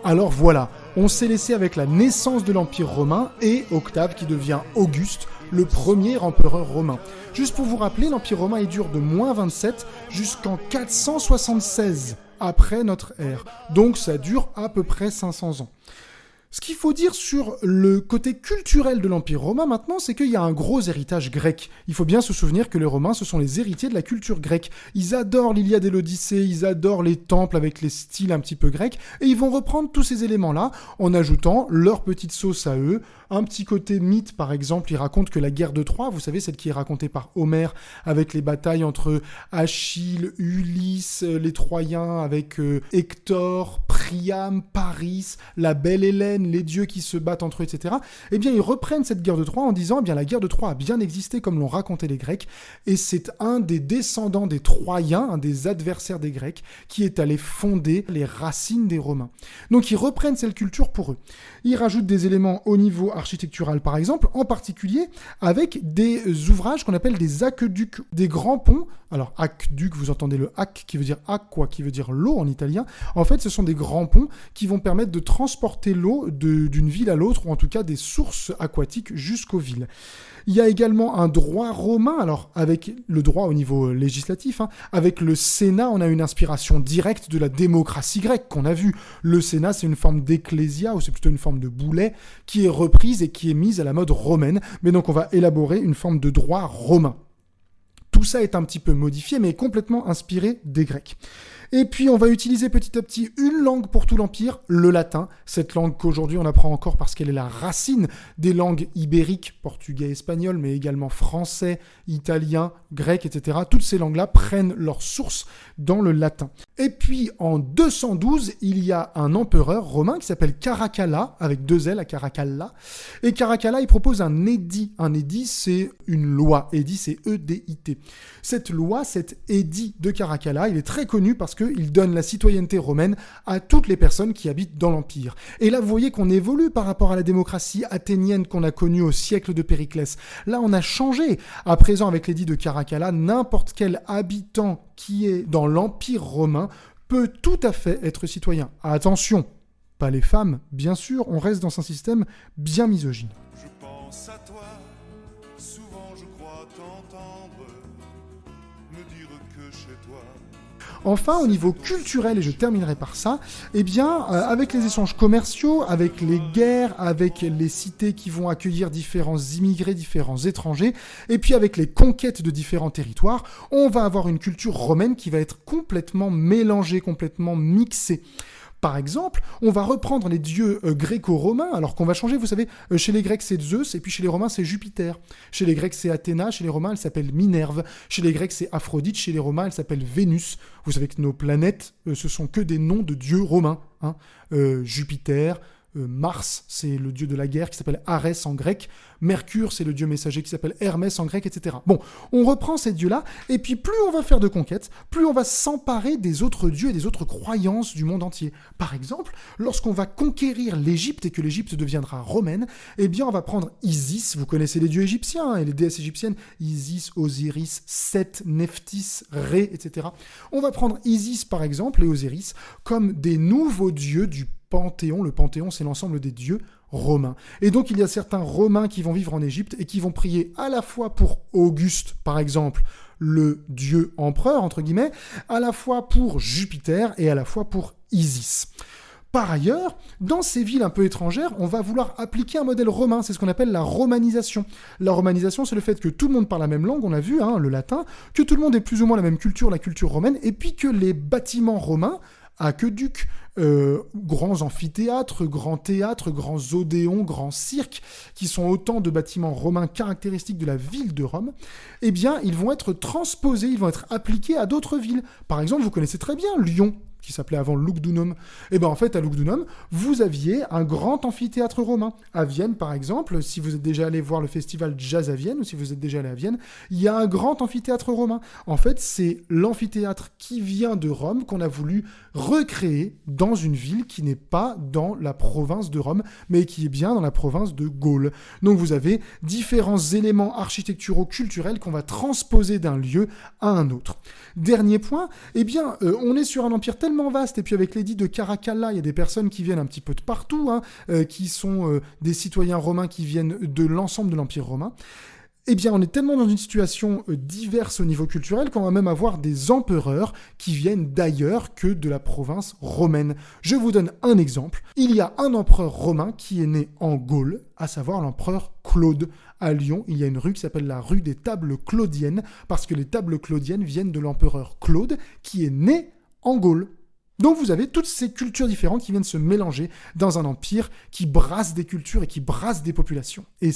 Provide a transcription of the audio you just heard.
Alors voilà, on s'est laissé avec la naissance de l'Empire romain et Octave qui devient Auguste, le premier empereur romain. Juste pour vous rappeler, l'Empire romain il dure de -27 jusqu'en 476 après notre ère. Donc ça dure à peu près 500 ans. Ce qu'il faut dire sur le côté culturel de l'Empire romain maintenant, c'est qu'il y a un gros héritage grec. Il faut bien se souvenir que les Romains, ce sont les héritiers de la culture grecque. Ils adorent l'Iliade et l'Odyssée, ils adorent les temples avec les styles un petit peu grecs, et ils vont reprendre tous ces éléments-là en ajoutant leur petite sauce à eux. Un petit côté mythe, par exemple, ils racontent que la guerre de Troie, vous savez, celle qui est racontée par Homère, avec les batailles entre Achille, Ulysse, les Troyens, avec Hector, Priam, Paris, la belle Hélène, les dieux qui se battent entre eux, etc. Eh bien, ils reprennent cette guerre de Troie en disant, eh bien, la guerre de Troie a bien existé comme l'ont raconté les Grecs, et c'est un des descendants des Troyens, un des adversaires des Grecs, qui est allé fonder les racines des Romains. Donc, ils reprennent cette culture pour eux. Ils rajoutent des éléments au niveau architectural, par exemple, en particulier avec des ouvrages qu'on appelle des aqueducs, des grands ponts. Alors, aqueduc, vous entendez le ac qui veut dire aqua, qui veut dire l'eau en italien. En fait, ce sont des grands ponts qui vont permettre de transporter l'eau d'une ville à l'autre, ou en tout cas des sources aquatiques jusqu'aux villes. Il y a également un droit romain, alors avec le droit au niveau législatif, avec le Sénat, on a une inspiration directe de la démocratie grecque qu'on a vu. Le Sénat, c'est une forme d'ecclésia, ou c'est plutôt une forme de boulet, qui est reprise et qui est mise à la mode romaine. Mais donc on va élaborer une forme de droit romain. Tout ça est un petit peu modifié, mais complètement inspiré des Grecs. Et puis, on va utiliser petit à petit une langue pour tout l'Empire, le latin. Cette langue qu'aujourd'hui, on apprend encore parce qu'elle est la racine des langues ibériques, portugais, espagnol, mais également français, italien, grec, etc. Toutes ces langues-là prennent leur source dans le latin. Et puis, en 212, il y a un empereur romain qui s'appelle Caracalla, avec 2 L à Caracalla. Et Caracalla, il propose un édit. Un édit, c'est une loi. Édit, c'est E-D-I-T. Cette loi, cet édit de Caracalla, il est très connu parce qu'il donne la citoyenneté romaine à toutes les personnes qui habitent dans l'Empire. Et là, vous voyez qu'on évolue par rapport à la démocratie athénienne qu'on a connue au siècle de Périclès. Là, on a changé. À présent, avec l'édit de Caracalla, n'importe quel habitant qui est dans l'Empire romain peut tout à fait être citoyen. Attention, pas les femmes, bien sûr, on reste dans un système bien misogyne. Je pense à toi, souvent je crois t'entendre me dire que chez toi. Enfin, au niveau culturel, et je terminerai par ça, eh bien, avec les échanges commerciaux, avec les guerres, avec les cités qui vont accueillir différents immigrés, différents étrangers, et puis avec les conquêtes de différents territoires, on va avoir une culture romaine qui va être complètement mélangée, complètement mixée. Par exemple, on va reprendre les dieux gréco-romains, alors qu'on va changer, vous savez, chez les Grecs c'est Zeus, et puis chez les Romains c'est Jupiter. Chez les Grecs c'est Athéna, chez les Romains elle s'appelle Minerve. Chez les Grecs c'est Aphrodite, chez les Romains elle s'appelle Vénus. Vous savez que nos planètes, ce sont que des noms de dieux romains. Jupiter, Mars, c'est le dieu de la guerre qui s'appelle Arès en grec. Mercure, c'est le dieu messager qui s'appelle Hermès en grec, etc. Bon, on reprend ces dieux-là, et puis plus on va faire de conquêtes, plus on va s'emparer des autres dieux et des autres croyances du monde entier. Par exemple, lorsqu'on va conquérir l'Égypte et que l'Égypte deviendra romaine, eh bien on va prendre Isis, vous connaissez les dieux égyptiens et les déesses égyptiennes, Isis, Osiris, Seth, Nephthys, Ré, etc. On va prendre Isis par exemple et Osiris comme des nouveaux dieux du Panthéon. Le Panthéon, c'est l'ensemble des dieux romains. Et donc, il y a certains Romains qui vont vivre en Égypte et qui vont prier à la fois pour Auguste, par exemple, le dieu empereur, entre guillemets, à la fois pour Jupiter et à la fois pour Isis. Par ailleurs, dans ces villes un peu étrangères, on va vouloir appliquer un modèle romain, c'est ce qu'on appelle la romanisation. La romanisation, c'est le fait que tout le monde parle la même langue, on a vu, le latin, que tout le monde ait plus ou moins la même culture, la culture romaine, et puis que les bâtiments romains, aqueducs, grands amphithéâtres, grands théâtres, grands odéons, grands cirques, qui sont autant de bâtiments romains caractéristiques de la ville de Rome, eh bien, ils vont être transposés, ils vont être appliqués à d'autres villes. Par exemple, vous connaissez très bien Lyon, qui s'appelait avant Lugdunum. Et bien en fait, à Lugdunum, vous aviez un grand amphithéâtre romain. À Vienne, par exemple, si vous êtes déjà allé voir le festival Jazz à Vienne, ou si vous êtes déjà allé à Vienne, il y a un grand amphithéâtre romain. En fait, c'est l'amphithéâtre qui vient de Rome qu'on a voulu recréer dans dans une ville qui n'est pas dans la province de Rome, mais qui est bien dans la province de Gaule. Donc vous avez différents éléments architecturaux culturels qu'on va transposer d'un lieu à un autre. Dernier point, on est sur un empire tellement vaste, et puis avec l'édit de Caracalla, il y a des personnes qui viennent un petit peu de partout, qui sont des citoyens romains qui viennent de l'ensemble de l'Empire romain. On est tellement dans une situation diverse au niveau culturel qu'on va même avoir des empereurs qui viennent d'ailleurs que de la province romaine. Je vous donne un exemple. Il y a un empereur romain qui est né en Gaule, à savoir l'empereur Claude. À Lyon, il y a une rue qui s'appelle la rue des Tables Claudiennes, parce que les Tables Claudiennes viennent de l'empereur Claude qui est né en Gaule. Donc vous avez toutes ces cultures différentes qui viennent se mélanger dans un empire qui brasse des cultures et qui brasse des populations. Et